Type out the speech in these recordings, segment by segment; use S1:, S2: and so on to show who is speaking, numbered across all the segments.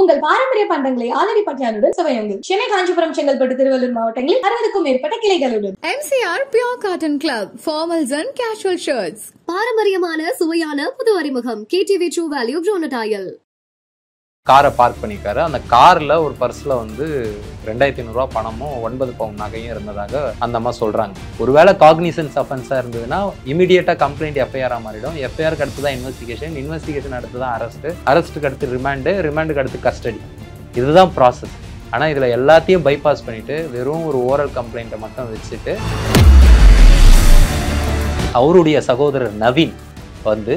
S1: உங்கள் பாரம்பரிய பண்டங்களை ஆலடி பட்டியாளுடன் சுவையுங்கள். சென்னை, காஞ்சிபுரம், செங்கல்பட்டு, திருவள்ளூர் மாவட்டங்களில் 60க்கும் மேற்பட்ட கிளைகளுடன்.
S2: MCR Pure Cotton Club, formals and casual shirts.
S3: பாரம்பரியமான சுவையான புது அறிமுகம் KTV True Value Bronatile.
S4: காரை பார்க் பண்ணிருக்காரு. அந்த கார்ல ஒரு பர்ஸ்ல வந்து 2500 ரூபாய் பணமும் 9 பவுன் நகையும் இருந்ததாக அந்த அம்மா சொல்றாங்க. ஒருவேளை காக்னிசன்ஸ் அஃபென்ஸா இருந்ததுன்னா இமீடியட்டா கம்ப்ளைண்ட் எஃப்ஐஆரா மாறிடும். எஃப்ஐஆருக்கு அடுத்துதான் இன்வெஸ்டிகேஷன் அடுத்துதான் அரெஸ்ட்டுக்கு அடுத்து ரிமாண்டுக்கு அடுத்து கஸ்டடி. இதுதான் ப்ராசஸ். ஆனா இதுல எல்லாத்தையும் பைபாஸ் பண்ணிட்டு வெறும் ஒரு ஓரல் கம்ப்ளைண்ட்டை மட்டும் வச்சுட்டு அவருடைய சகோதரர் நவீன் வந்து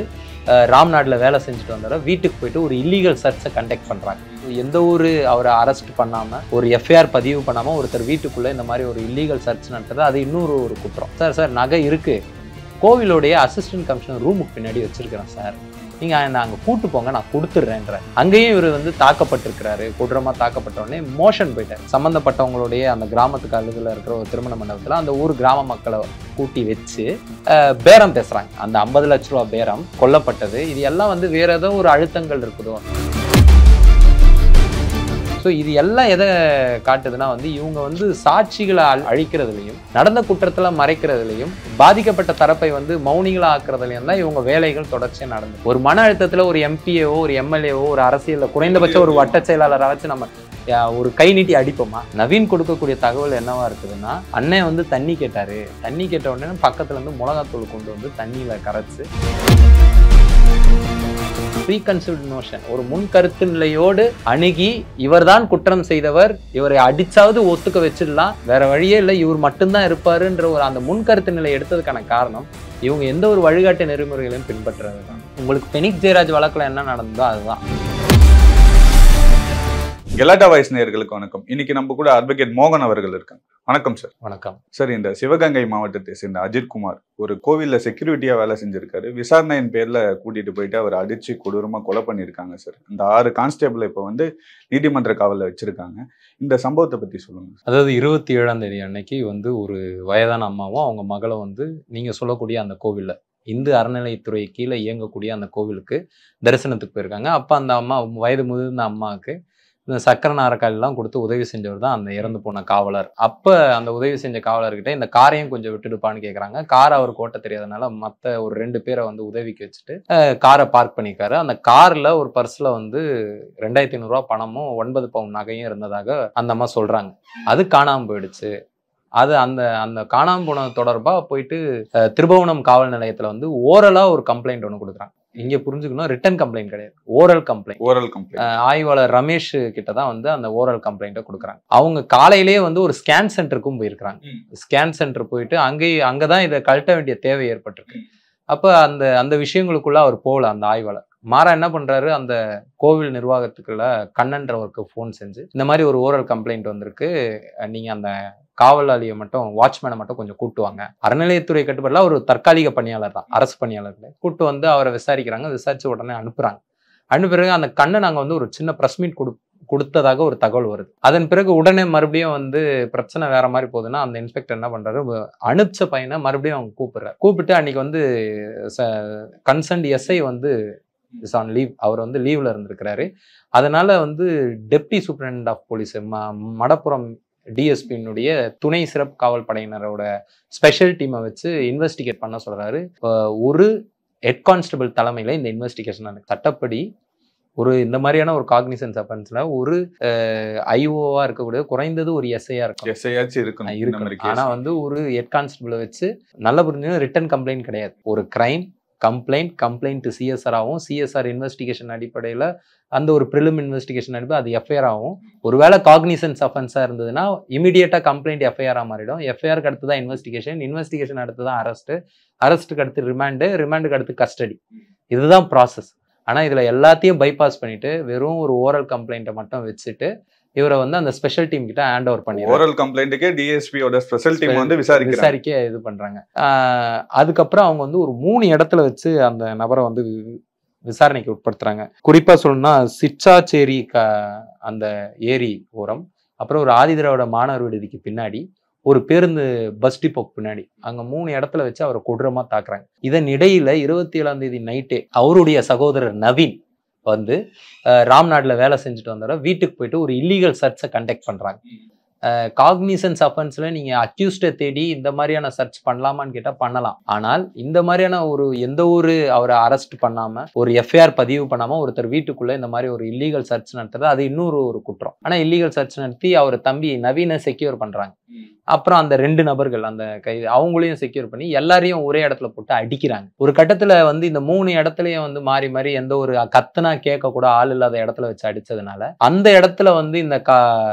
S4: ராம்நாட்டில் வேலை செஞ்சுட்டு வந்தார வீட்டுக்கு போயிட்டு ஒரு இல்லீகல் சர்ச்சை கண்டக்ட் பண்ணுறாங்க. எந்த ஒரு அவரை அரெஸ்ட் பண்ணாமல் ஒரு எஃப்ஐஆர் பதிவு பண்ணாமல் ஒருத்தர் வீட்டுக்குள்ளே இந்த மாதிரி ஒரு இல்லீகல் சர்ச் நடத்துறது அது இன்னொரு ஒரு குற்றம். சார் நகை இருக்குது, கோவிலோடைய அசிஸ்டன்ட் கமிஷனர் ரூமுக்கு பின்னாடி வச்சுருக்கிறேன் சார், நீங்கள் நாங்கள் கூட்டு போங்க, நான் கொடுத்துட்றேன்ற. அங்கேயும் இவர் வந்து தாக்கப்பட்டிருக்கிறாரு. கொடூரமாக தாக்கப்பட்டவுடனே மோஷன் போயிட்டார். சம்மந்தப்பட்டவங்களுடைய அந்த கிராமத்துக்கு அருகில் இருக்கிற ஒரு திருமண மண்டபத்தில் அந்த ஊர் கிராம மக்களை கூட்டி வச்சு பேரம் பேசுகிறாங்க. அந்த 50 லட்ச ரூபா பேரம் கொல்லப்பட்டது. இது எல்லாம் வந்து வேற ஏதோ ஒரு அழுத்தங்கள் இருக்குதோ. ஸோ இது எல்லாம் எதை காட்டுதுன்னா வந்து இவங்க வந்து சாட்சிகளை அழிக்கிறதுலையும் நடந்த குற்றத்தில் மறைக்கிறதுலையும் பாதிக்கப்பட்ட தரப்பை வந்து மௌனிகளை ஆக்குறதுலையும் தான் இவங்க வேலைகள் தொடர்ச்சியாக நடந்து. ஒரு மன அழுத்தத்தில் ஒரு எம்பிஏவோ ஒரு எம்எல்ஏவோ ஒரு அரசியலில் குறைந்தபட்சம் ஒரு வட்ட செயலாளரை வச்சு நம்ம ஒரு கை நீட்டி அடிப்போமா? நவீன் கொடுக்கக்கூடிய தகவல் என்னவா இருக்குதுன்னா, அண்ணன் வந்து தண்ணி கேட்டாரு, தண்ணி கேட்ட உடனே பக்கத்துல இருந்து மிளகாத்தூள் கொண்டு வந்து தண்ணியில கரைச்சு ப்ரீகன்சீவ்ட் நோஷன், ஒரு முன் கருத்து நிலையோடு அணுகி இவர்தான் குற்றம் செய்தவர், இவரை அடிச்சாவது ஒத்துக்க வச்சிடலாம், வேற வழியே இல்லை, இவர் மட்டும்தான் இருப்பாருன்ற ஒரு அந்த முன் கருத்து நிலை எடுத்ததுக்கான காரணம் இவங்க எந்த ஒரு வழிகாட்டு நெறிமுறைகளையும் பின்பற்றுறது தான். உங்களுக்கு பெனிக் ஜெயராஜ் வழக்குல என்ன நடந்ததோ அதுதான்.
S5: கெலாட்டா வாய்ஸ் நேயர்களுக்கு வணக்கம். இன்னைக்கு நம்ம கூட அட்வொகேட் மோகன் அவர்கள் இருக்காங்க. வணக்கம் சார்.
S4: வணக்கம்
S5: சார். இந்த சிவகங்கை மாவட்டத்தை சேர்ந்த அஜித்குமார் ஒரு கோவில்ல செக்யூரிட்டியா வேலை செஞ்சிருக்காரு. விசாரணையின் பேர்ல கூட்டிட்டு போயிட்டு அவர் அடிச்சு கொடூரமா கொலை பண்ணியிருக்காங்க சார். இந்த 6 கான்ஸ்டேபிள் இப்போ வந்து நீதிமன்ற காவலில் வச்சிருக்காங்க. இந்த சம்பவத்தை பத்தி சொல்லுங்க.
S4: அதாவது 27ஆம் தேதி அன்னைக்கு வந்து ஒரு வயதான அம்மாவும் அவங்க மகளும் வந்து நீங்க சொல்லக்கூடிய அந்த கோவில்ல இந்து அறநிலையத்துறை கீழே இயங்கக்கூடிய அந்த கோவிலுக்கு தரிசனத்துக்கு போயிருக்காங்க. அப்ப அந்த அம்மா வயது முதிர்ந்த அம்மாவுக்கு இந்த சக்கரை நாரக்காயெல்லாம் கொடுத்து உதவி செஞ்சவர் தான் அந்த இறந்து போன காவலர். அப்போ அந்த உதவி செஞ்ச காவலர்கிட்ட இந்த காரையும் கொஞ்சம் விட்டுடுப்பான்னு கேட்குறாங்க. காரை அவர் ஓட்ட தெரியாதனால மற்ற ஒரு 2 பேரை வந்து உதவிக்கு வச்சுட்டு காரை பார்க் பண்ணியிருக்காரு. அந்த காரில் ஒரு பர்ஸில் வந்து 2500 ரூபா பணமும் 9 பவுன் நகையும் இருந்ததாக அந்த அம்மா சொல்கிறாங்க. அது காணாமல் போயிடுச்சு. அது அந்த அந்த காணாமல் போன தொடர்பாக போயிட்டு திருபுவனம் காவல் நிலையத்தில் வந்து ஓரலாக ஒரு கம்ப்ளைண்ட் ஒன்று கொடுக்குறாங்க. இங்க புரிஞ்சுக்கணும், ரிட்டன் கம்ப்ளைண்ட் கிடையாது, ஓரல் கம்ப்ளைண்ட். ஆய்வாளர் ரமேஷ் கிட்ட தான் வந்து அந்த ஓரல் கம்ப்ளைண்ட்டை கொடுக்குறாங்க. அவங்க காலையிலேயே வந்து ஒரு ஸ்கேன் சென்டருக்கும் போயிருக்கிறாங்க. ஸ்கேன் சென்டர் போயிட்டு அங்கதான் இதை கழட்ட வேண்டிய தேவை ஏற்பட்டிருக்கு. அப்ப அந்த விஷயங்களுக்குள்ள அவர் போகல அந்த ஆய்வாளர். மாறா என்ன பண்றாரு, அந்த கோவில் நிர்வாகத்துக்குள்ள கண்ணன்றவருக்கு ஃபோன் செஞ்சு இந்த மாதிரி ஒரு ஓரல் கம்ப்ளைண்ட் வந்திருக்கு, நீங்க அந்த காவலாளியை மட்டும் வாட்ச்மேனை மட்டும் கொஞ்சம் கூட்டுவாங்க. அறநிலையத்துறை கட்டுப்பாடுல ஒரு தற்காலிக பணியாளர் தான், அரசு பணியாளர்கள் கூட்டு வந்து அவரை விசாரிக்கிறாங்க. விசாரிச்சு உடனே அனுப்புறாங்க. பிறகு அந்த கண்ணை நாங்க வந்து ஒரு சின்ன ப்ரெஸ் மீட் கொடுத்ததாக ஒரு தகவல் வருது. அதன் பிறகு உடனே மறுபடியும் வந்து பிரச்சனை வேற மாதிரி போகுதுன்னா அந்த இன்ஸ்பெக்டர் என்ன பண்றாரு, அனுப்பிச்ச பையனை மறுபடியும் அவங்க கூப்பிட்டு அன்னைக்கு வந்து கன்சர்ன்ட் எஸ்ஐ வந்து இஸ் ஆன் லீவ், அவர் வந்து லீவ்ல இருந்திருக்கிறாரு. அதனால வந்து deputy superintendent of police Madappuram டிஎஸ்பியினுடைய துணை சிறப்பு காவல் படையினரோட ஸ்பெஷல் டீமை வச்சு இன்வெஸ்டிகேட் பண்ண சொல்றாரு. ஒரு ஹெட் கான்ஸ்டபிள் தலைமையில இந்த இன்வெஸ்டிகேஷன் சட்டப்படி ஒரு இந்த மாதிரியான ஒரு காக்னிசன்ஸ் அஃபென்ஸ்ல ஒரு ஐஓவா இருக்கக்கூடிய குறைந்தது ஒரு எஸ்ஐயா இருக்கணும். ஆனா வந்து ஒரு ஹெட் கான்ஸ்டபிளை வச்சு நல்ல புரிஞ்சு ரிட்டன் கம்ப்ளைண்ட் கிடையாது, ஒரு கிரைம் கம்ப்ளைண்ட் சிஎஸ்ஆர் ஆகும். சிஎஸ்ஆர் இன்வெஸ்டிகேஷன் அடிப்படையில் அந்த ஒரு ப்ரிலிம் இன்வெஸ்டிகேஷன் அடிப்படை அது எஃப்ஐஆர் ஆகும். ஒருவேளை காக்னிசன்ஸ் அஃபென்ஸா இருந்ததுன்னா இமீடியட்டா கம்ப்ளைண்ட் எஃப்ஐஆரா மாறிடும். எஃப்ஐஆருக்கு அடுத்து தான் இன்வெஸ்டிகேஷன் அடுத்து தான் அரெஸ்ட்டுக்கு அடுத்து ரிமாண்டுக்கு அடுத்து கஸ்டடி. இதுதான் ப்ராசஸ். ஆனா இதுல எல்லாத்தையும் பைபாஸ் பண்ணிட்டு வெறும் ஒரு ஓரல் கம்ப்ளைண்ட்டை மட்டும் வச்சுட்டு இவரை வந்து அந்த ஸ்பெஷல் டீம் கிட்ட ஹேண்ட் ஓவர் பண்ணி
S5: ஓரல் கம்ப்ளைண்ட்டுக்கே டிஎஸ்பியோட ஸ்பெஷல் டீம் வந்து விசாரிக்க
S4: இது பண்றாங்க. அதுக்கப்புறம் அவங்க வந்து ஒரு 3 இடத்துல வச்சு அந்த நபரை வந்து விசாரணைக்கு உட்படுத்துறாங்க. குறிப்பா சொல்லணும்னா சிச்சாச்சேரி அந்த ஏரி ஓரம், அப்புறம் ஒரு ஆதிதிராவிட மாணவர் விடுதிக்கு பின்னாடி, ஒரு பேருந்து பஸ் டிப்போக்கு பின்னாடி, அங்க 3 இடத்துல வச்சு அவரை கொடூரமா தாக்குறாங்க. இதன் இடையில 27ஆம் தேதி நைட்டே அவருடைய சகோதரர் நவீன் வந்து ராம்நாட்டில் வேலை செஞ்சுட்டு வந்தவரை வீட்டுக்கு போயிட்டு ஒரு இல்லீகல் சர்ச்சை கண்டக்ட் பண்ணுறாங்க. காக்னிசன்ஸ் அஃபென்ஸில் நீங்கள் அக்யூஸ்டை தேடி இந்த மாதிரியான சர்ச் பண்ணலாமான்னு கேட்டால் பண்ணலாம். ஆனால் இந்த மாதிரியான எந்த ஒரு அவரை அரெஸ்ட் பண்ணாமல் ஒரு எஃப்ஐஆர் பதிவு பண்ணாமல் ஒருத்தர் வீட்டுக்குள்ளே இந்த மாதிரி ஒரு இல்லீகல் சர்ச் நடத்துறது அது இன்னொரு ஒரு குற்றம். ஆனால் இல்லீகல் சர்ச் நடத்தி அவர் தம்பி நவீனை செக்யூர் பண்ணுறாங்க. அப்புறம் அந்த 2 நபர்கள் அந்த கைது அவங்களையும் செக்யூர் பண்ணி எல்லாரையும் ஒரே இடத்துல போட்டு அடிக்கிறாங்க. ஒரு கட்டத்தில் வந்து இந்த 3 இடத்துலையும் வந்து மாறி மாறி எந்த ஒரு கத்துனா கேட்க கூட ஆள் இல்லாத இடத்துல வச்சு அடிச்சதுனால அந்த இடத்துல வந்து இந்த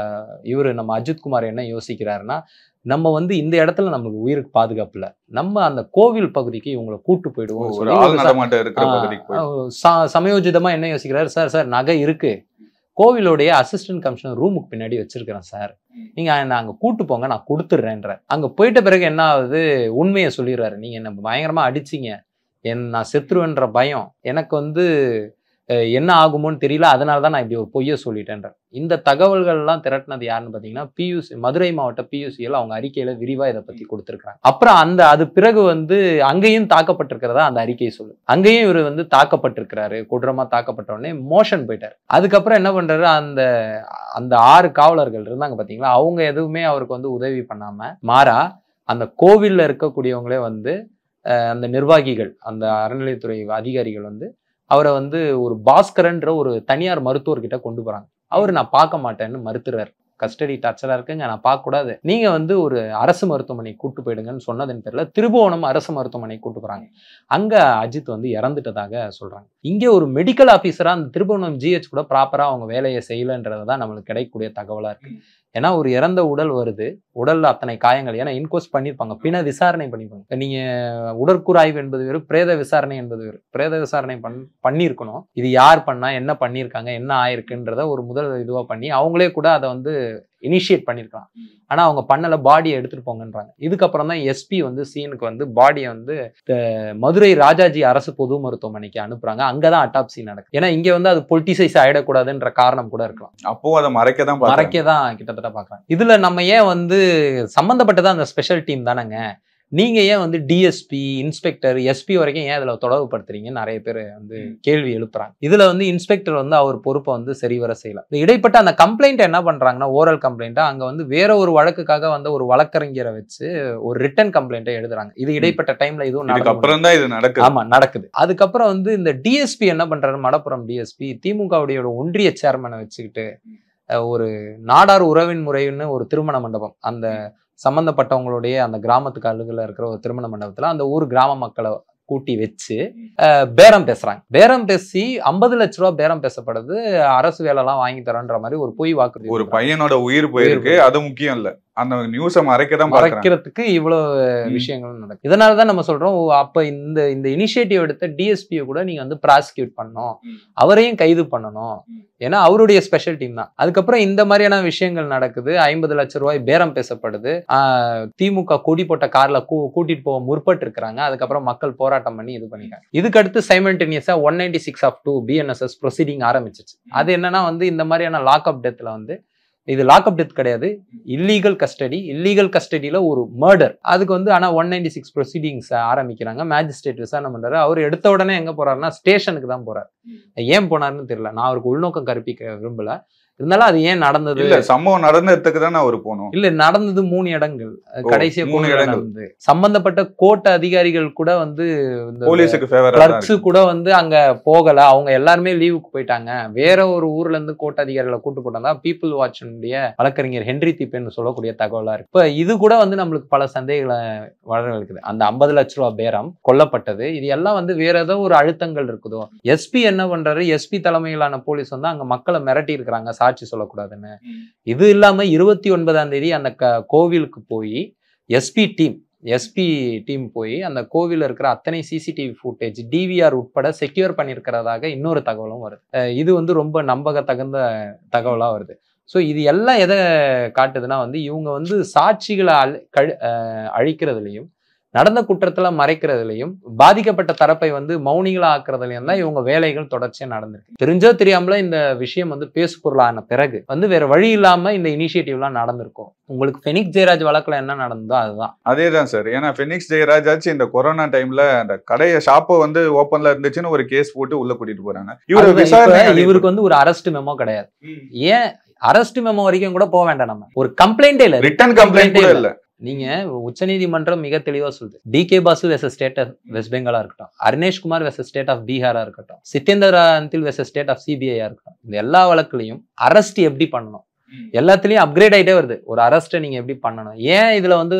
S4: இவரு நம்ம அஜித்குமார் என்ன யோசிக்கிறாருன்னா, நம்ம வந்து இந்த இடத்துல நமக்கு உயிருக்கு பாதுகாப்பு இல்லை, நம்ம அந்த கோவில் பகுதிக்கு இவங்களை கூட்டு போயிடுவோம். சமயோஜிதமா என்ன யோசிக்கிறாரு, சார் நகை இருக்கு, கோவிலோடைய அசிஸ்டன்ட் கமிஷனர் ரூமுக்கு பின்னாடி வச்சிருக்கிறேன் சார், நீங்க அங்க கூட்டு போங்க, நான் கொடுத்துட்றேன்ற. அங்க போயிட்ட பிறகு என்ன ஆகுது, உண்மையை சொல்லிடுறாரு. நீங்க என்ன பயங்கரமா அடிச்சிங்க, நான் செத்துருவேன்ற பயம் எனக்கு வந்து என்ன ஆகுமோன்னு தெரியல, அதனால தான் நான் இப்படி ஒரு பொய்யை சொல்லிட்டேன்ற. இந்த தகவல்கள்லாம் திரட்டினது யாருன்னு பார்த்தீங்கன்னா பியூசி, மதுரை மாவட்ட பியூசியில் அவங்க அறிக்கையில விரிவா இதை பத்தி கொடுத்துருக்காங்க. அப்புறம் அது பிறகு வந்து அங்கேயும் தாக்கப்பட்டிருக்கிறதா அந்த அறிக்கை சொல்லு. அங்கேயும் இவர் வந்து தாக்கப்பட்டிருக்கிறாரு, கொடூரமா தாக்கப்பட்ட உடனே மோஷன் போயிட்டாரு. அதுக்கப்புறம் என்ன பண்றாரு, அந்த 6 காவலர்கள் இருந்தாங்க பாத்தீங்களா, அவங்க எதுவுமே அவருக்கு வந்து உதவி பண்ணாம மாறா அந்த கோவில்ல இருக்கக்கூடியவங்களே வந்து அந்த நிர்வாகிகள், அந்த அறநிலையத்துறை அதிகாரிகள் வந்து அவரை வந்து ஒரு பாஸ்கரன்ற ஒரு தனியார் மருத்துவர்கிட்ட கொண்டு போறாங்க. அவரு நான் பார்க்க மாட்டேன்னு மறுத்துறாரு. கஸ்டடி டார்ச்சரா இருக்குங்க, நான் பார்க்க கூடாது, நீங்க வந்து ஒரு அரசு மருத்துவமனை கூட்டு போயிடுங்கன்னு சொன்னதுன்னு தெரியல, திருபுவனம் அரசு மருத்துவமனை கூட்டு போறாங்க. அங்க அஜித் வந்து இறந்துட்டதாக சொல்றாங்க. இங்கே ஒரு மெடிக்கல் ஆபீசரா அந்த திருபுவனம் ஜிஹெச் கூட ப்ராப்பரா அவங்க வேலையை செய்யலன்றதுதான் நம்மளுக்கு கிடைக்கக்கூடிய தகவலா இருக்கு. ஏன்னா ஒரு இறந்த உடல் வருது, உடல்ல அத்தனை காயங்கள், ஏன்னா இன்கொஸ்ட் பண்ணிருப்பாங்க, பின்ன விசாரணை பண்ணிப்பாங்க. நீங்க உடற்கூறாய்வு என்பது வேறு, பிரேத விசாரணை என்பது வேறு. பிரேத விசாரணை பண்ணியிருக்கணும், இது யார் பண்ணா, என்ன பண்ணியிருக்காங்க, என்ன ஆயிருக்குன்றத ஒரு முதல் இதுவா பண்ணி அவங்களே கூட அதை வந்து இனிஷியேட் பண்ணியிருக்கலாம். ஆனா அவங்க பண்ணல, பாடியை எடுத்துட்டு போங்கன்றாங்க. இதுக்கப்புறம் தான் எஸ்பி வந்து சீனுக்கு வந்து பாடியை வந்து மதுரை ராஜாஜி அரசு பொது மருத்துவமனைக்கு அனுப்புறாங்க. அங்கதான் அட்டாப்சி நடக்கும். ஏன்னா இங்க வந்து அது பொலிட்டிசைஸ் ஆயிடக்கூடாதுன்ற காரணம் கூட இருக்கலாம்.
S5: அப்போ அதை மறைக்கதான்
S4: கிட்டத்தட்ட பாக்குறாங்க. இதுல நம்ம ஏன் வந்து சம்பந்தப்பட்டதான் அந்த ஸ்பெஷல் டீம் தானேங்க, நீங்க ஏன் வந்து டிஎஸ்பி, இன்ஸ்பெக்டர், எஸ்பி வரைக்கும் ஏன் இதுல தொடர்பு படுத்துறீங்கன்னு நிறைய பேர் வந்து கேள்வி எழுப்புறாங்க. இதுல வந்து இன்ஸ்பெக்டர் வந்து அவர் பொறுப்பை வந்து சரிவர செய்யலாம். இடைப்பட்ட அந்த கம்ப்ளைண்ட் என்ன பண்றாங்கன்னா, ஓரல் கம்ப்ளைண்டா அங்க வந்து வேற ஒரு வழக்குக்காக வந்து ஒரு வழக்கறிஞரை வச்சு ஒரு ரிட்டன் கம்ப்ளைண்ட்டை எழுதுறாங்க. இது இடைப்பட்ட டைம்ல இதுவும் நடக்குது. அதுக்கப்புறம் வந்து இந்த டிஎஸ்பி என்ன பண்றாரு, மடப்புறம் டிஎஸ்பி திமுகவுடைய ஒன்றிய சேர்மனை வச்சுக்கிட்டு ஒரு நாடார் உறவின் முறைன்னு ஒரு திருமண மண்டபம், அந்த சம்பந்தப்பட்டவங்களுடைய அந்த கிராமத்துக்கு அருகில் இருக்கிற ஒரு திருமண மண்டபத்துல அந்த ஊர் கிராம மக்களை கூட்டி வச்சு பேரம் பேசுறாங்க. பேரம் பேசி 50 லட்ச ரூபா பேரம் பேசப்படுது, அரசு வேலை எல்லாம் வாங்கி தரன்ற மாதிரி ஒரு பொய் வாக்குறுதி.
S5: ஒரு பையனோட உயிர் போயிருக்கு, அது முக்கியம் இல்ல, அந்த நியூஸை மறைக்கிறதுக்கு
S4: இவ்வளவு விஷயங்களும் நடக்கும். இதனாலதான் நம்ம சொல்றோம், அப்ப இந்த இனிஷியேட்டிவ் எடுத்த டிஎஸ்பியை கூட நீங்க வந்து ப்ராசிக்யூட் பண்ணணும், அவரையும் கைது பண்ணணும், ஏன்னா அவருடைய ஸ்பெஷல் டீம் தான். அதுக்கப்புறம் இந்த மாதிரியான விஷயங்கள் நடக்குது. 50 லட்ச ரூபாய் பேரம் பேசப்படுது. திமுக கொடி போட்ட கார்ல கூட்டிட்டு போக முற்பட்டு இருக்கிறாங்க. அதுக்கப்புறம் மக்கள் போராட்டம் பண்ணி இது பண்ணிருக்காங்க. இதுக்கு அடுத்து சைமல்டேனியஸா 196(2) BNSS ப்ரொசீடிங் ஆரம்பிச்சிச்சு. அது என்னன்னா வந்து இந்த மாதிரியான லாக்அப் டெத்ல வந்து, இது லாக்அப் டெத் கிடையாது, இல்லீகல் கஸ்டடி. இல்லீகல் கஸ்டடியில ஒரு மர்டர், அதுக்கு வந்து ஆனா 196 ப்ரொசீடிங்ஸ் ஆரம்பிக்கிறாங்க. மேஜிஸ்ட்ரேட் விசாரணை பண்றாரு. அவர் எடுத்த உடனே எங்க போறாருன்னா ஸ்டேஷனுக்கு தான் போறாரு. ஏன் போனாருன்னு தெரியல, நான் அவருக்கு உள்நோக்கம் கற்பிக்க விரும்பல, இருந்தாலும் அது ஏன் நடந்தது,
S5: இல்ல சம்பவம் நடந்ததுக்கு தான் அவர் போனோம்.
S4: இல்ல நடந்தது 3 இடங்கள், கடைசியா 3 இடங்கள் சம்பந்தப்பட்ட கோர்ட் அதிகாரிகள் கூட வந்து
S5: போலீஸுக்கு
S4: கிளர்க்ஸ் கூட வந்து அங்க போகல, அவங்க எல்லாருமே லீவுக்கு போயிட்டாங்க. வேற ஒரு ஊர்ல இருந்து கோர்ட் அதிகாரிகளை கூட்டு போட்டாங்க. பீப்புள் வாட்சினுடைய வழக்கறிஞர் ஹென்றி தீப்பேன்னு சொல்லக்கூடிய தகவலா இருக்கு. இப்ப இது கூட வந்து நம்மளுக்கு பல சந்தேகங்களை வளர்க்குது. அந்த 50 லட்ச ரூபாய் பேரம், கொல்லப்பட்டது, இது எல்லாம் வந்து வேற ஏதோ ஒரு அழுத்தங்கள் இருக்குதோ. எஸ்பி என்ன பண்றாரு, எஸ்பி தலைமையிலான போலீஸ் வந்து அங்க மக்களை மிரட்டி இருக்கிறாங்க சாட்சி சொல்லக்கூடாதுன்னு. இது இல்லாம 29ஆம் தேதி அந்த கோவிலுக்கு போய் எஸ்பி டீம் போய் அந்த கோவில இருக்கிற அத்தனை சிசிடிவி ஃபுட்டேஜ், டிவிஆர் உட்பட செக்யூர் பண்ணியிருக்கிறதாக இன்னொரு தகவலும் வருது. இது வந்து ரொம்ப நம்பகத்தகுந்த தகவலா வருது. ஸோ இது எல்லாம் எதை காட்டுதுன்னா வந்து இவங்க வந்து சாட்சிகளை அழிக்கிறதுலையும் நடந்த குற்றத்துல மறைக்கிறதுலையும் பாதிக்கப்பட்ட தரப்பை வந்து மௌனிகளா ஆக்குறதுலையும் தான் இவங்க வேலைகள் தொடர்ச்சியா நடந்திருக்கு. தெரிஞ்சோ தெரியாமல இந்த விஷயம் வந்து பேசு பொருளான பிறகு வந்து வேற வழி இல்லாம இந்த இனிஷியேட்டிவ்லாம் நடந்திருக்கும். உங்களுக்கு ஃபெனிக்ஸ் ஜெயராஜ் வழக்குல என்ன நடந்ததோ அதுதான்.
S5: அதேதான் சார். ஏன்னா ஃபெனிக்ஸ் ஜெயராஜ் ஆச்சு இந்த கொரோனா டைம்ல அந்த கடைய ஷாப்பை வந்து ஓப்பன்ல இருந்துச்சுன்னு ஒரு கேஸ் போட்டு உள்ள கூட்டிட்டு போறாங்க.
S4: இவருக்கு வந்து ஒரு அரெஸ்ட் மெமோ கிடையாது. ஏன் அரெஸ்ட் மெமோ வரைக்கும் கூட போக வேண்டாம். நம்ம ஒரு கம்ப்ளைண்டே இல்ல,
S5: ரிட்டன் கம்ப்ளைண்ட் கூட இல்ல.
S4: நீங்க உச்சநீதிமன்றம் மிக தெளிவா சொல்லுது. DK Basu versus state of west பெங்காலா இருக்கட்டும், அருணேஷ்குமார் வெர்சஸ் ஸ்டேட் ஆஃப் பீகாரா இருக்கட்டும், Sitender Antil versus state of சிபிஐயா இருக்கட்டும், இந்த எல்லா வழக்குலையும் அரெஸ்ட் எப்படி பண்ணணும் எல்லாத்துலயும் அப்கிரேட் ஆயிட்டே வருது. ஒரு அரெஸ்ட்டை நீங்க எப்படி பண்ணணும், ஏன் இதுல வந்து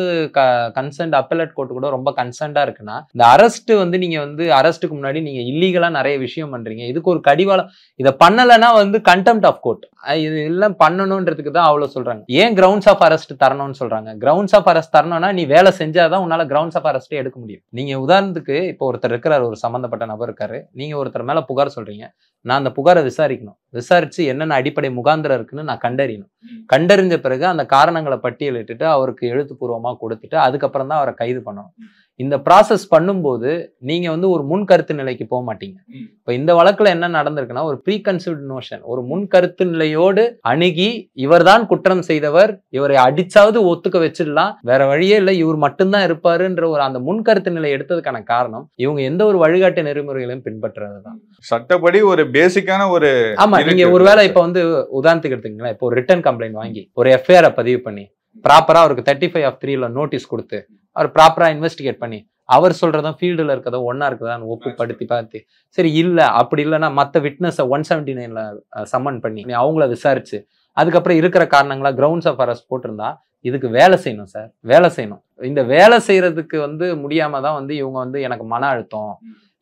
S4: கன்சர்ன்ட் அப்பெலட் கோர்ட் கூட ரொம்ப கன்சர்ன்டா இருக்குன்னா, இந்த அரெஸ்ட் வந்து நீங்க வந்து அரெஸ்ட்டுக்கு முன்னாடி நீங்க இல்லீகலா நிறைய விஷயம் பண்றீங்க, இதுக்கு ஒரு கடிவாளம் இதை பண்ணலைன்னா வந்து கண்டெம்ட் ஆஃப் கோர்ட் இது எல்லாம் பண்ணணும்ன்றதுக்கு தான் அவ்வளவு சொல்றாங்க. ஏன் கிரவுண்ட்ஸ் ஆஃப் அரெஸ்ட் தரணும்னு சொல்றாங்க? கிரவுண்ட்ஸ் ஆஃப் அரெஸ்ட் தரணும்னா நீ வேலை செஞ்சாதான் உன்னால கிரவுண்ட்ஸ் ஆஃப் அரெஸ்டே எடுக்க முடியும். நீங்க உதாரணத்துக்கு இப்போ ஒருத்தர் இருக்கிறார், ஒரு சம்பந்தப்பட்ட நபர் இருக்காரு, நீங்க ஒருத்தர் மேல புகார் சொல்றீங்க, நான் அந்த புகாரை விசாரிக்கணும், விசாரிச்சு என்னென்ன அடிப்படை முகாந்திரம் இருக்குன்னு நான் கண்டறியணும். கண்டறிஞ்ச பிறகு அந்த காரணங்களை பட்டியலிட்டுட்டு அவருக்கு எழுத்துப்பூர்வமா கொடுத்துட்டு அதுக்கப்புறம் தான் அவரை கைது பண்ணணும். இந்த ப்ராசஸ் பண்ணும்போது நீங்க வந்து ஒரு முன் கருத்து நிலைக்கு போக மாட்டீங்க. இப்ப இந்த வழக்குல என்ன நடந்திருக்குன்னா, ஒரு ப்ரீ கன்சீவ்ட் நோஷன், ஒரு முன் கருத்து நிலையோடு அணுகி இவர்தான் குற்றம் செய்தவர், இவரை அடிச்சாவது ஒத்துக்க வச்சிடலாம், வேற வழியே இல்லை, இவர் மட்டும்தான் இருப்பாருன்ற ஒரு அந்த முன் கருத்து நிலை எடுத்ததுக்கான காரணம் இவங்க எந்த ஒரு வழிகாட்டு நெறிமுறைகளையும் பின்பற்றுறதுதான்.
S5: சட்டப்படி ஒரு பேசிக்கான ஒரு
S4: ஆமா. நீங்க ஒருவேளை இப்ப வந்து உதாரணத்துக்கு எடுத்துக்கீங்களா, இப்போ ஒரு ரிட்டன் கம்ப்ளைண்ட் வாங்கி ஒரு எஃப்ஐஆர் பதிவு பண்ணி ப்ராப்பரா அவருக்கு 35(3) நோட்டீஸ் கொடுத்து அவர் ப்ராப்பரா இன்வெஸ்டிகேட் பண்ணி அவர் சொல்றதும் ஃபீல்டுல இருக்கதோ ஒன்னா இருக்குதான்னு ஒப்புப்படுத்தி பார்த்து, சரி இல்ல அப்படி இல்லைன்னா மற்ற விட்னஸை 179ல சம்மன் பண்ணி அவங்கள விசாரிச்சு அதுக்கப்புறம் இருக்கிற காரணங்களா கிரவுண்ட்ஸ் ஆஃப் அரெஸ்ட் போட்டிருந்தா இதுக்கு வேலை செய்யணும் சார், வேலை செய்யணும். இந்த வேலை செய்யறதுக்கு வந்து முடியாம தான் வந்து இவங்க வந்து எனக்கு மன அழுத்தம்,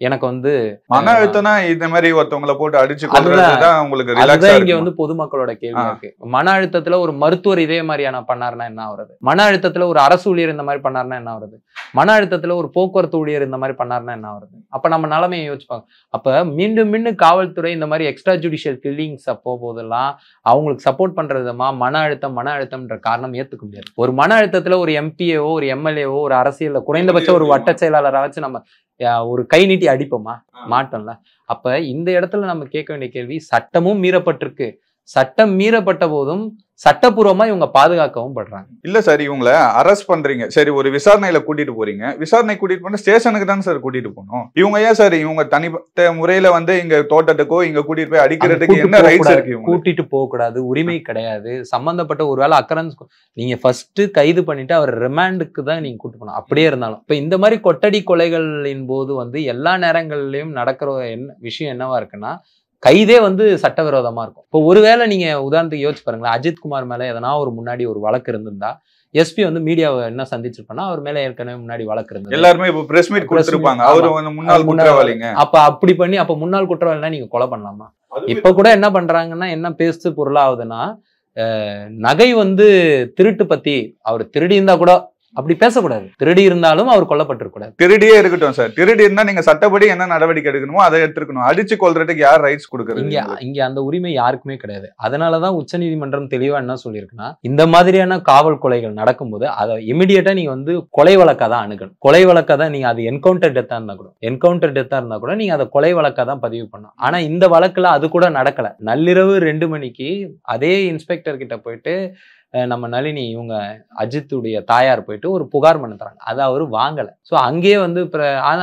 S4: எனக்கு வந்து
S5: மன அழுத்தம்னா இந்த மாதிரி ஒருத்தவங்களை போட்டு அடிச்சு கொல்றதுதான் உங்களுக்கு ரிலாக்ஸா
S4: இருக்கு. இங்க வந்து பொதுமக்களோட கேள்வி இருக்கு. மன அழுத்தத்துல ஒரு மருத்துவர் இதே மாதிரியான பண்ணாருன்னா என்ன ஆகுறது? மன அழுத்தத்துல ஒரு அரசு ஊழியர் இந்த மாதிரி பண்ணாருன்னா என்ன ஆகுறது? மன அழுத்தத்துல ஒரு போக்குவரத்து ஊழியர் இந்த மாதிரி பண்ணாருன்னா என்ன ஆகுறது? அப்ப நம்ம நிலைமையை யோசிப்பாங்க. அப்ப மீண்டும் மீண்டும் காவல்துறை இந்த மாதிரி எக்ஸ்ட்ரா ஜுடிஷியல் கில்லிங்ஸ் அப்போ போதெல்லாம் அவங்களுக்கு சப்போர்ட் பண்ற விதமா மன அழுத்தம்ன்ற காரணம் ஏத்துக்க முடியாது. ஒரு மன அழுத்தத்துல ஒரு எம்பிஏவோ ஒரு எம்எல்ஏவோ ஒரு அரசியல்ல குறைந்தபட்சம் ஒரு வட்ட செயலாளரை வச்சு நம்ம ஒரு கை நீட்டி அடிப்போமா? மாட்டோம்ல. அப்ப இந்த இடத்துல நம்ம கேட்க வேண்டிய கேள்வி, சட்டமும் மீறப்பட்டிருக்கு, சட்டம் மீறப்பட்ட போதும் சட்டப்பூர்வமா இவங்க பாதுகாக்கவும் படுறாங்க.
S5: இல்ல சார், இவங்களை அரெஸ்ட் பண்றீங்க, சரி ஒரு விசாரணையில கூட்டிட்டு போறீங்க, விசாரணை கூட்டிட்டு போன ஸ்டேஷனுக்கு தான் சார் கூட்டிட்டு போகணும். இவங்க ஏன் சார் இவங்க தனிப்பட்ட முறையில வந்து இங்க தோட்டத்துக்கோ இங்க கூட்டிட்டு போய் அடிக்கிறதுக்கு என்ன ரைட்ஸ் இருக்கு?
S4: கூட்டிட்டு போக கூடாது, உரிமை கிடையாது. சம்பந்தப்பட்ட ஒருவேளை அக்கரன்ஸ் நீங்க ஃபர்ஸ்ட் கைது பண்ணிட்டு அவர் ரிமாண்டுக்கு தான் நீங்க கூட்டு போகணும். அப்படியே இருந்தாலும் இப்ப இந்த மாதிரி கொட்டடி கொலைகளின் போது வந்து எல்லா நேரங்களிலும் நடக்கிற விஷயம் என்னவா இருக்குன்னா, கைதே வந்து சட்டவிரோதமா இருக்கும். இப்போ ஒருவேளை நீங்க உதாரணத்துக்கு யோசிச்சு பாருங்களேன், அஜித்குமார் மேல எதனா ஒரு முன்னாடி ஒரு வழக்கு இருந்திருந்தா எஸ்பி வந்து மீடியாவை என்ன சந்திச்சிருப்பானா, அவர் மேல ஏற்கனவே முன்னாடி வழக்கு இருந்தது, எல்லாருமே இப்போ பிரஸ் மீட் கொடுத்திருப்பாங்க, அவரு முன்னாள் குற்றவாளிங்க. அப்ப அப்படி பண்ணி அப்ப முன்னாள் குற்றவாளினா நீங்க கொலை பண்ணலாமா? இப்ப கூட என்ன பண்றாங்கன்னா, என்ன பேசு பொருளாகுதுன்னா, நகை வந்து திருட்டு பத்தி அவர் திருடி இருந்தா கூட அப்படி பேசக்கூடாது. திருடி இருந்தாலும் அவர் கொல்லப்பட்டிருக்கூடாது. திருடியே இருக்கட்டும் சார், திருடி இருந்தா நீங்க சட்டப்படி என்ன நடவடிக்கை எடுக்கணுமோ அதை எடுத்துக்கணும். அடிச்சு கொல்றதுக்கு யார் ரைட்ஸ் கொடுக்குறது? இங்க அந்த உரிமை யாருக்குமே கிடையாது. அதனாலதான் உச்சநீதிமன்றம் தெளிவா என்ன சொல்லியிருக்குன்னா, இந்த மாதிரியான காவல் கொலைகள் நடக்கும்போது அதை இமிடியேட்டா நீங்க வந்து கொலை வழக்கா தான் அணுகணும். கொலை வழக்கா தான் நீங்க அது என்கவுண்டர் டெத்தா இருந்தா கூட நீங்க அதை கொலை வழக்கா தான் பதிவு பண்ணணும். ஆனா இந்த வழக்குல அது கூட நடக்கல. நள்ளிரவு 2 மணிக்கு அதே இன்ஸ்பெக்டர் கிட்ட போயிட்டு நம்ம நளினி இவங்க அஜித்துடைய தாயார் போயிட்டு ஒரு புகார் மனு தராங்க, அதை அவரு வாங்கல. ஸோ அங்கேயே வந்து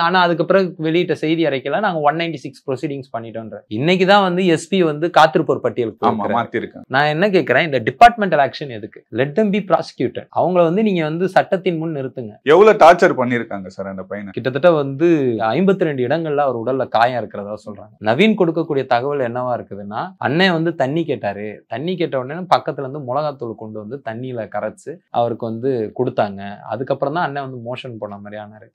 S4: ஆனா அதுக்கு பிறகு வெளியிட்ட செய்தி அறிக்கையில நாங்க 196 ப்ரொசீடிங்ஸ் பண்ணிட்டோன்ற. இன்னைக்குதான் வந்து எஸ்பி வந்து காத்திருப்போர் பட்டியலுக்கு. நான் என்ன கேட்கிறேன், இந்த டிபார்ட்மெண்டல் ஆக்ஷன் எதுக்கு? Let them B prosecuted. அவங்கள வந்து நீங்க வந்து சட்டத்தின் முன் நிறுத்துங்க. எவ்வளவு டார்ச்சர் பண்ணிருக்காங்க சார் அந்த பையனை? கிட்டத்தட்ட வந்து 52 இடங்கள்ல அவர் உடல்ல காயம் இருக்கிறதா சொல்றாங்க. நவீன் கொடுக்கக்கூடிய தகவல் என்னவா இருக்குதுன்னா, அண்ணன் வந்து தண்ணி கேட்டாரு, தண்ணி கேட்ட உடனே பக்கத்துல இருந்து மிளகாத்தூள் கொண்டு வந்து தண்ணியில கரைச்சு அவருக்கு வந்து கொடுத்தாங்க. அதுக்கப்புறம் தான் அண்ணன் வந்து மோஷன் போன மாதிரி ஆனாரு.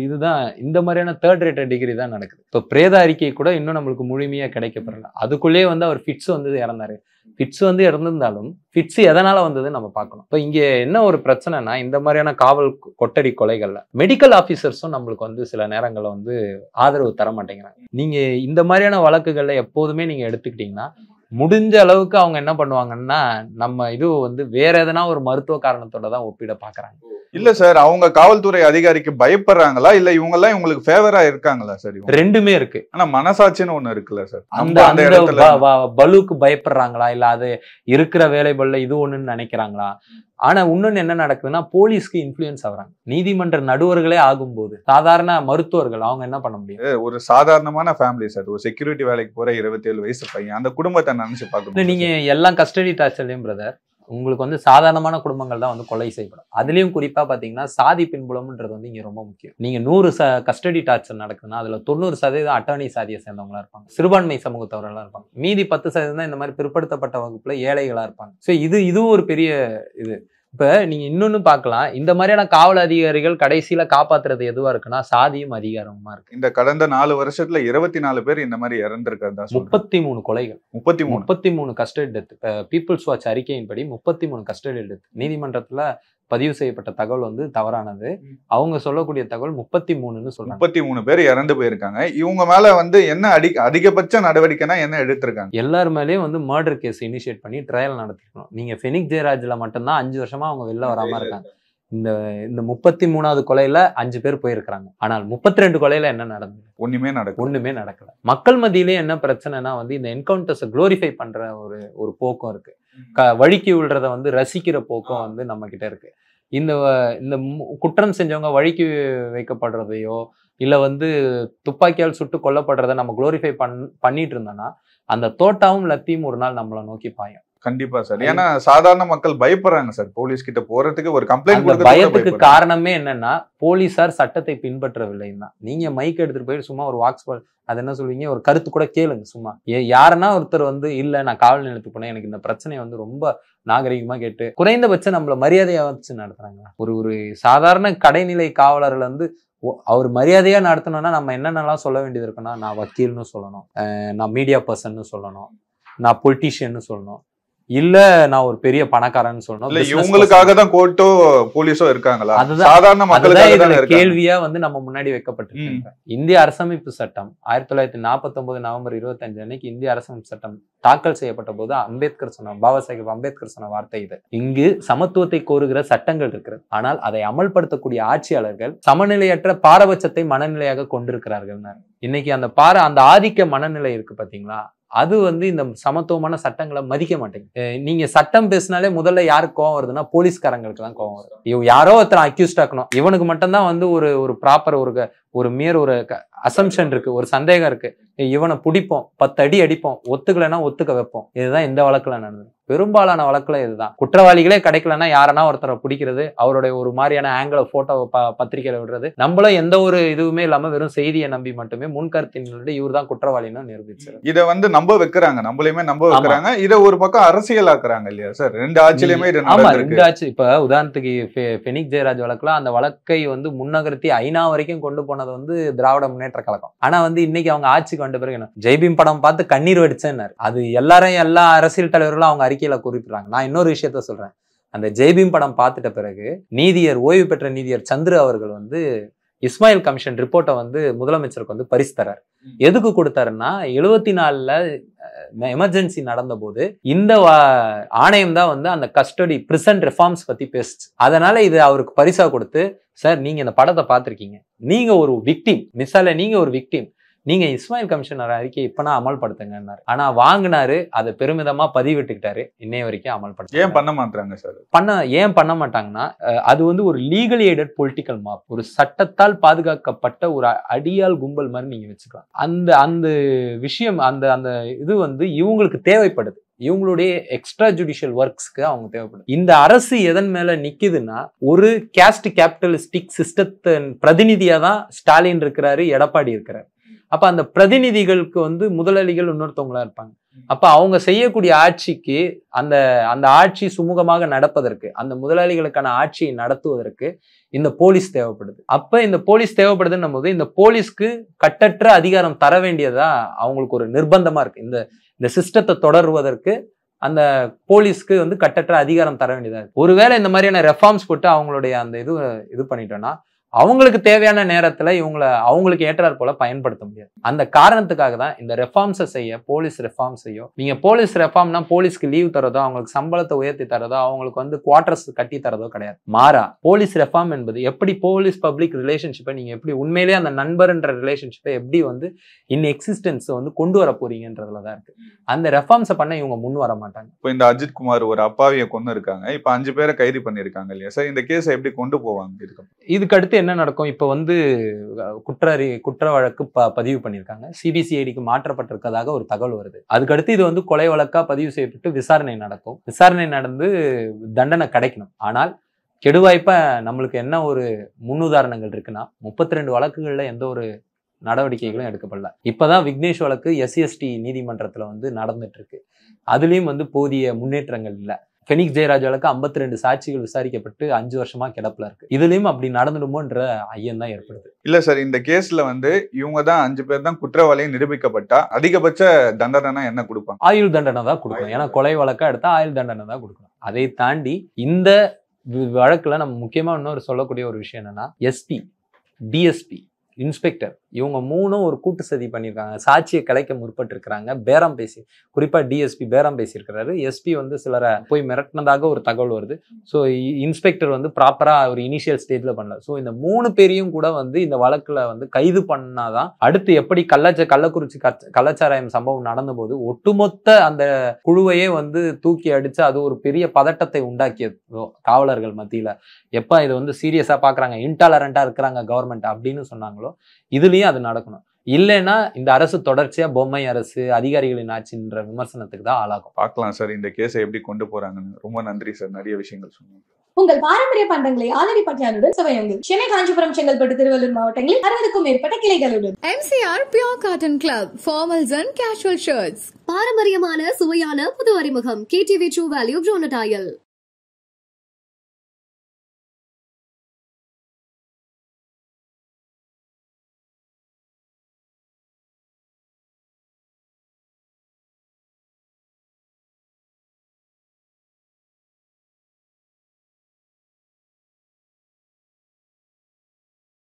S4: இதுதான் இந்த மாதிரியான 3rd ரேட்டட் டிகிரி தான் நடக்குது. இப்ப பிரேத அறிக்கை கூட இன்னும் நம்மளுக்கு முழுமையா கிடைக்கப்படல. அதுக்குள்ளேயே வந்து அவர் ஃபிட்ஸ் வந்து இறந்தாரு. ஃபிட்ஸ் வந்து இறந்திருந்தாலும் ஃபிட்ஸ் எதனால வந்ததுன்னு நம்ம பார்க்கணும். இப்போ இங்க என்ன ஒரு பிரச்சனைனா, இந்த மாதிரியான காவல் கொட்டடி கொலைகள்ல மெடிக்கல் ஆபீசர்ஸும் நம்மளுக்கு வந்து சில நேரங்கள்ல வந்து ஆதரவு தர மாட்டேங்கிறாங்க. நீங்க இந்த மாதிரியான வழக்குகள்ல எப்போதுமே நீங்க எடுத்துக்கிட்டீங்கன்னா, முடிஞ்ச அளவுக்கு அவங்க என்ன பண்ணுவாங்கன்னா, நம்ம இது வந்து வேற எதனா ஒரு மருத்துவ காரணத்தோட தான் ஒப்பிட பாக்குறாங்க.
S5: இல்ல சார், அவங்க காவல்துறை அதிகாரிக்கு பயப்படுறாங்களா இல்ல இவங்க எல்லாம் இவங்களுக்கு ஃபேவரா இருக்காங்களா சார்?
S4: ரெண்டுமே இருக்கு.
S5: ஆனா மனசாட்சின்னு ஒண்ணு இருக்குல்ல சார்,
S4: அந்த இடத்துல பலுக்கு பயப்படுறாங்களா இல்ல அது இருக்கிற வேலை பல்ல இது ஒண்ணுன்னு நினைக்கிறாங்களா? ஆனா இன்னொன்னு என்ன நடக்குதுன்னா, போலீஸ்க்கு இன்ஃப்ளூயன்ஸ் ஆகுறாங்க. நீதிமன்ற நடுவர்களே ஆகும்போது சாதாரண மருத்துவர்கள் அவங்க என்ன பண்ண முடியும்?
S5: ஒரு சாதாரணமான ஃபேமிலி சார், ஒரு செக்யூரிட்டி வேலைக்கு போற 27 வயசு பையன், அந்த குடும்பத்தை நினைச்சு பார்க்கணும்.
S4: நீங்க எல்லாம் கஸ்டடி டார்ச்சர்லயும் பிரதர், உங்களுக்கு வந்து சாதாரணமான குடும்பங்கள் தான் வந்து கொலை செய்யப்படும். அதுலயும் குறிப்பா பாத்தீங்கன்னா சாதி பின்புலம்ன்றது வந்து இங்க ரொம்ப முக்கியம். நீங்க 100 கஸ்டடி டார்ச்சர் நடக்குதுன்னா அதுல 90% அட்டர்னி சாதியை சேர்ந்தவங்களா இருப்பாங்க, சிறுபான்மை சமூகத்தவர்களா இருப்பாங்க. மீதி 10% தான் இந்த மாதிரி பிற்படுத்தப்பட்ட வகுப்புல ஏழைகளா இருப்பாங்க. ஸோ இதுவும் ஒரு பெரிய இது. இப்ப நீங்க இன்னொன்னு பார்க்கலாம், இந்த மாதிரியான காவல் அதிகாரிகள் கடைசியில காப்பாத்துறது எதுவா இருக்குன்னா சாதியும் அதிகாரமா இருக்கு.
S5: இந்த கடந்த 4 வருஷத்துல 24 பேர் இந்த மாதிரி இறந்திருக்கிறதா
S4: 33 கொலைகள், 33 கஸ்டடி டெத். பீப்புள்ஸ் வாட்ச் அறிக்கையின்படி 33 கஸ்டடி டெத். நீதிமன்றத்துல பதிவு செய்யப்பட்ட தகவல் வந்து தவறானது. அவங்க சொல்லக்கூடிய தகவல் 33ன்னு சொல்றாங்க.
S5: 33 பேர் இறந்து போயிருக்காங்க. இவங்க மேல வந்து என்ன அதிகபட்ச நடவடிக்கைனா என்ன எடுத்திருக்காங்க?
S4: எல்லார் மேலேயும் வந்து மர்டர் கேஸ் இனிஷியேட் பண்ணி ட்ரையல் நடத்திருக்கணும். நீங்க ஃபெனிக்ஸ் ஜெயராஜ்ல மட்டும்தான் 5 வருஷமா அவங்க வெளில வராம இருக்காங்க. இந்த 33வது கொலையில 5 பேர் போயிருக்கிறாங்க. ஆனால் 32 கொலையில என்ன நடந்தது? ஒண்ணுமே நடக்கல. மக்கள் மத்தியிலே என்ன பிரச்சனைனா வந்து இந்த என்கவுண்டர்ஸை குளோரிஃபை பண்ற ஒரு போக்கம் இருக்கு. வழுக்கி விழுறத வந்து ரசிக்கிற போக்கம் வந்து நம்ம கிட்ட இருக்கு. இந்த குற்றம் செஞ்சவங்க வழுக்கி வைக்கப்படுறதையோ இல்ல வந்து துப்பாக்கியால் சுட்டு கொல்லப்படுறத நம்ம குளோரிஃபை பண்ணிட்டு இருந்தோம்னா அந்த தோட்டாவும் லத்தியும் ஒரு நாள் நம்மளை நோக்கி பாயும்.
S5: கண்டிப்பா சார். ஏன்னா சாதாரண மக்கள் பயப்படுறாங்க சார் போலீஸ் கிட்ட போறதுக்கு. ஒரு கம்ப்ளைண்ட்
S4: பயத்துக்கு காரணமே என்னன்னா போலீசார் சட்டத்தை பின்பற்றவில்லைன்னா. நீங்க மைக் எடுத்துட்டு போயிட்டு சும்மா ஒரு வாக்ஸ் அது என்ன சொல்லுவீங்க, ஒரு கருத்து கூட கேளுங்க. சும்மா யாருன்னா ஒருத்தர் வந்து இல்ல நான் காவல் நிலையத்துக்கு போனேன், எனக்கு இந்த பிரச்சனை வந்து ரொம்ப நாகரிகமா கேட்டு குறைந்தபட்சம் நம்மள மரியாதையா வச்சு நடத்துறாங்க. ஒரு சாதாரண கடைநிலை காவலர்கள் வந்து அவர் மரியாதையா நடத்தணும்னா நம்ம என்னென்னலாம் சொல்ல வேண்டியது இருக்குன்னா, நான் வக்கீல்னு சொல்லணும், நான் மீடியா பர்சன் சொல்லணும், நான் பொலிட்டீஷியன் சொல்லணும், இல்ல நான் ஒரு பெரிய பணக்காரன்னு சொல்லணும்.
S5: இல்ல இவங்களுக்காக தான் கோர்ட்டோ போலீஸோ இருக்காங்களா? அதுதான் சாதாரண மக்களுக்காக தான் இருக்காங்க.
S4: கேள்வியா வந்து நம்ம முன்னாடி வைக்கப்பட்டிருக்கு. இந்திய அரசமைப்பு சட்டம் 1949 நவம்பர் 25 அன்னைக்கு இந்திய அரசமைப்பு சட்டம் தாக்கல் செய்யப்பட்ட போது அம்பேத்கர் சொன்ன, பாபா சாஹேப் அம்பேத்கர் சொன்ன வார்த்தை இது. இங்கு சமத்துவத்தை கோருகிற சட்டங்கள் இருக்கிறது, ஆனால் அதை அமல்படுத்தக்கூடிய ஆட்சியாளர்கள் சமநிலையற்ற பாரபட்சத்தை மனநிலையாக கொண்டிருக்கிறார்கள். இன்னைக்கு அந்த ஆதிக்க மனநிலை இருக்கு பாத்தீங்களா, அது வந்து இந்த சமத்துவமான சட்டங்களை மதிக்க மாட்டேங்குது. நீங்க சட்டம் பேசினாலே முதல்ல யாருக்கு கோவம் வருதுன்னா போலீஸ்காரங்களுக்கு தான் கோவம் வருது. யாரோ ஒருத்தர் அக்யூஸ்ட் ஆக்கணும், இவனுக்கு மட்டும்தான் வந்து ஒரு ப்ராப்பர் ஒரு அசம்ஷன் இருக்கு, ஒரு சந்தேகம் இருக்கு, இவனை பிடிப்போம், 10 அடி அடிப்போம், ஒத்துக்கலைன்னா ஒத்துக்க வைப்போம். இதுதான் இந்த வழக்குல நடந்தது. பெரும்பாலான வழக்குல இதுதான். குற்றவாளிகளே கிடைக்கலன்னா யாரனா ஒருத்தரை பிடிக்கிறது, அவருடைய ஒரு மாதிரியான ஆங்கிள போட்டோ பத்திரிகையில விடுறது, நம்மளும் எந்த ஒரு இதுவுமே இல்லாம வெறும் செய்தியை நம்பி மட்டுமே முன்கருத்தினுடைய இவர் தான் குற்றவாளின்னு நிரூபிச்சார்.
S5: இதை வந்து நம்ப வைக்கிறாங்க, நம்மளையுமே நம்ப வைக்கிறாங்க. இதை ஒரு பக்கம் அரசியலாக்குறாங்க இல்லையா சார்? 2 ஆட்சியிலுமே இது நடந்திருக்கு.
S4: 2 ஆட்சி. இப்ப உதாரணத்துக்கு ஃபெனிக்ஸ் ஜெயராஜ் வழக்குல அந்த வழக்கை வந்து முன்னகர்த்தி ஐநா வரைக்கும் கொண்டு போனது வந்து திராவிட முன்னேற்ற கழகம். ஆனா வந்து இன்னைக்கு அவங்க ஆட்சிக்கு வந்த பிறகு என்ன, ஜெய்பீம் படம் பார்த்து கண்ணீர் வடிச்சேன்னாரு. அது எல்லா அரசியல் தலைவர்களும் அவங்க அறிக்கையில குறிப்பிடுறாங்க. நான் இன்னொரு விஷயத்த சொல்றேன். அந்த ஜெய்பீம் படம் பார்த்துட்ட பிறகு ஓய்வு பெற்ற நீதியர் சந்திர அவர்கள் வந்து இஸ்மாயில் கமிஷன் ரிப்போர்ட்டை வந்து முதலமைச்சருக்கு வந்து பரிசு தரார். எதுக்கு கொடுத்தாருன்னா 74ல எமர்ஜென்சி நடந்த போது இந்த ஆணையம் தான் வந்து அந்த கஸ்டடி பிரிசன் ரிஃபார்ம்ஸ் பத்தி பேசுச்சு. அதனால இது அவருக்கு பரிசா கொடுத்து, சார் நீங்க இந்த படத்தை பார்த்திருக்கீங்க, நீங்க ஒரு விக்டிம், மிஸ்ஸால நீங்க ஒரு விக்டிம், நீங்க இஸ்மாயில் கமிஷனர் அறிக்கை இப்பனா அமல்படுத்துங்கன்னாரு. ஆனா வாங்கினாரு, அதை பெருமிதமா பதிவிட்டுக்கிட்டாரு. இன்னைய வரைக்கும் அமல்படுத்த
S5: ஏன் பண்ண மாட்டாங்க சார்?
S4: ஏன் பண்ண மாட்டாங்கன்னா, அது வந்து ஒரு லீகலி எய்டட் பொலிட்டிக்கல் மாப், ஒரு சட்டத்தால் பாதுகாக்கப்பட்ட ஒரு அடியால் கும்பல் மாதிரி நீங்க வச்சுக்கலாம். அந்த விஷயம் அந்த இது வந்து இவங்களுக்கு தேவைப்படுது. இவங்களுடைய எக்ஸ்ட்ரா ஜுடிஷியல் ஒர்க்ஸ்க்கு அவங்க தேவைப்படுது. இந்த அரசு எதன் மேல நிக்குதுன்னா, ஒரு கேஸ்ட் கேபிட்டலிஸ்டிக் சிஸ்டத்தின் பிரதிநிதியா தான் ஸ்டாலின் இருக்கிறாரு, எடப்பாடி இருக்கிறாரு. அப்ப அந்த பிரதிநிதிகளுக்கு வந்து முதலாளிகள் இன்னொருத்தவங்களா இருப்பாங்க. அப்ப அவங்க செய்யக்கூடிய ஆட்சிக்கு அந்த ஆட்சி சுமூகமாக நடப்பதற்கு, அந்த முதலாளிகளுக்கான ஆட்சியை நடத்துவதற்கு இந்த போலீஸ் தேவைப்படுது. அப்ப இந்த போலீஸ் தேவைப்படுதுன்னும் போது இந்த போலீஸ்க்கு கட்டற்ற அதிகாரம் தர வேண்டியதா அவங்களுக்கு ஒரு நிர்பந்தமா இருக்கு. இந்த சிஸ்டத்தை தொடருவதற்கு அந்த போலீஸ்க்கு வந்து கட்டற்ற அதிகாரம் தர வேண்டியதா இருக்கு. ஒருவேளை இந்த மாதிரியான ரெஃபார்ம்ஸ் போட்டு அவங்களுடைய அந்த இது பண்ணிட்டோம்னா அவங்களுக்கு தேவையான நேரத்துல இவங்களை அவங்களுக்கு ஏற்றாற் போல பயன்படுத்த முடியாது. அந்த காரணத்துக்காக தான் இந்த ரெஃபார்ம்ஸை செய்ய போலீஸ் ரெஃபார்ம் செய்யும். நீங்க போலீஸ் ரெஃபார்ம்னா போலீஸ்க்கு லீவ் தரதோ, அவங்களுக்கு சம்பளத்தை உயர்த்தி தரதோ, அவங்களுக்கு வந்து குவார்டர்ஸ் கட்டி தரதோ கிடையாது. மாறா போலீஸ் ரெஃபார்ம் என்பது எப்படி போலீஸ் பப்ளிக் ரிலேஷன்ஷிப்பை நீங்க எப்படி உண்மையிலேயே அந்த நண்பர்ன்ற ரிலேஷன்ஷிப்பை எப்படி வந்து இன் எக்ஸிஸ்டன்ஸ் வந்து கொண்டு வர போறீங்கன்றதுலதான் இருக்கு. அந்த ரெஃபார்ம்ஸை பண்ண இவங்க முன் வர மாட்டாங்க.
S5: இப்போ இந்த அஜித் குமார் ஒரு அப்பாவியை கொண்டு இருக்காங்க, இப்ப 5 பேரை கைது பண்ணிருக்காங்க இல்லையா சார்? இந்த கேஸை எப்படி கொண்டு போவாங்க?
S4: இதுக்கு அடுத்து என்ன நடக்கும்? இப்ப வந்து குற்ற வழக்கு பதிவு பண்ணியிருக்காங்க, சிபிசிஐடிக்கு மாற்றப்பட்டிருக்கதாக ஒரு தகவல் வருது. அதுக்கடுத்து இது வந்து கொலை வழக்கா பதிவு செய்யப்பட்டு விசாரணை நடக்கும். விசாரணை நடந்து தண்டனை கிடைக்கணும். ஆனால் கெடுவாய்ப்பா நம்மளுக்கு என்ன ஒரு முன்னுதாரணங்கள் இருக்குன்னா 32 வழக்குகள்ல எந்த ஒரு நடவடிக்கைகளும் எடுக்கப்படல. இப்பதான் விக்னேஷ் வழக்கு SCST நீதிமன்றத்துல வந்து நடந்துட்டு இருக்கு. அதுலயும் வந்து போதிய முன்னேற்றங்கள் இல்லை. ஃபெனிக்ஸ் ஜெயராஜ் வழக்கு 52 சாட்சிகள் விசாரிக்கப்பட்டு 5 வருஷமா கிடப்புல இருக்கு. இதுலயும் அப்படி நடந்துடுமோன்ற ஐயம் தான் ஏற்படுது.
S5: இல்ல சார், இந்த கேஸ்ல வந்து இவங்க தான் 5 பேர் தான் குற்றவாளியை நிரூபிக்கப்பட்டா அதிகபட்ச தண்டனை என்ன கொடுப்பாங்க?
S4: ஆயுள் தண்டனை தான் கொடுக்கணும். ஏன்னா கொலை வழக்கா எடுத்தா ஆயுள் தண்டனை தான் கொடுக்கணும். அதை தாண்டி இந்த வழக்குல நம்ம முக்கியமா இன்னொரு சொல்லக்கூடிய ஒரு விஷயம் என்னன்னா, SP, DSP, இன்ஸ்பெக்டர் இவங்க 3 ஒரு கூட்டு சதி பண்ணியிருக்காங்க. சாட்சியை கலைக்க முற்பட்டு இருக்கிறாங்க. பேரம் பேசி, குறிப்பா DSP பேரம் பேசியிருக்கிறாரு. SP வந்து சிலரை போய் மிரட்டினதாக ஒரு தகவல் வருது. ஸோ இன்ஸ்பெக்டர் வந்து ப்ராப்பரா ஒரு இனிஷியல் ஸ்டேஜ்ல பண்ணல. ஸோ இந்த 3 பேரையும் கூட வந்து இந்த வழக்குல வந்து கைது பண்ணாதான் அடுத்து எப்படி கள்ளக்குறிச்சி கள்ளச்சாராயம் சம்பவம் நடந்த போது ஒட்டுமொத்த அந்த குழுவையே வந்து தூக்கி அடிச்சு அது ஒரு பெரிய பதட்டத்தை உண்டாக்கியதோ காவலர்கள் மத்தியில. எப்ப இதை வந்து சீரியஸா பாக்குறாங்க, இன்டாலரண்டா இருக்கிறாங்க கவர்மெண்ட் அப்படின்னு சொன்னாங்களோ, இதுலயும் அது நடக்கணும். இல்லைன்னா இந்த அரசு தொடர்ச்சியா பொம்மை அரசு, அதிகாரிகளின் ஆட்சின்ற விமர்சனத்துக்கு தான் ஆளாகும்.
S5: பார்க்கலாம் சார் இந்த கேஸை எப்படி கொண்டு போறாங்கன்னு. ரொம்ப நன்றி சார், நிறைய விஷயங்கள் சொன்னீங்க.
S1: உங்கள் பாரம்பரிய பண்டங்களை ஆலடி பட்டியானுடன் சுவையுங்கள். சென்னை, காஞ்சிபுரம், செங்கல்பட்டு, திருவள்ளூர் மாவட்டங்களில் 60க்கும் மேற்பட்ட கிளைகளுடன்
S2: MCR Pure Cotton Club, formals and casual shirts.
S3: பாரம்பரியமான சுவையான புது அறிமுகம் KTV True Value Jonatile.